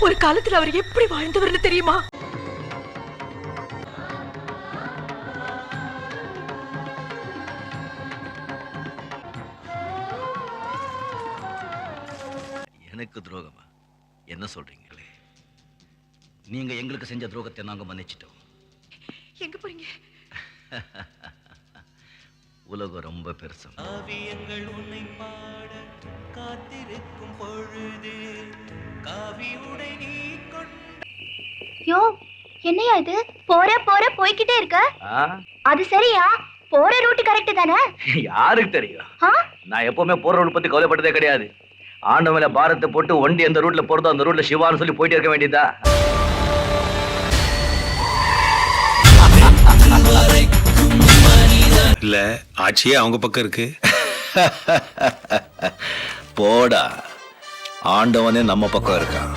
ஒரு காலத்துல அவர் எப்படி வாழ்ந்தவர்னு தெரியுமா? எனக்கு துரோகமா? என்ன சொல்றீங்களே? நீங்க எங்களுக்கு செஞ்ச துரோகத்தை நாங்க மன்னிச்சிட்டோம். எங்க போறீங்க? உலகம் ரொம்ப பெருசு. காவியங்கள் உன்னை பாட காத்திருக்கும் பொழுது காவி உடை நீ யோ, என்னையா இது? போற போற போய்கிட்டே இருக்க. அது சரியா? போற ரூட் கரெக்ட் தானே? யாருக்கு தெரியும்? நான் எப்பவுமே போற ரூட் பத்தி கவலைப்பட்டதே கிடையாது. ஆண்ட மேல பாரத்தை போட்டு வண்டி எந்த ரூட்ல போறதோ அந்த ரூட்ல சிவான்னு சொல்லி போயிட்டே இருக்க வேண்டியதா. இல்ல ஆட்சியே அவங்க பக்கம் இருக்கு. போடா, ஆண்டவனே நம்ம பக்கம் இருக்கான்.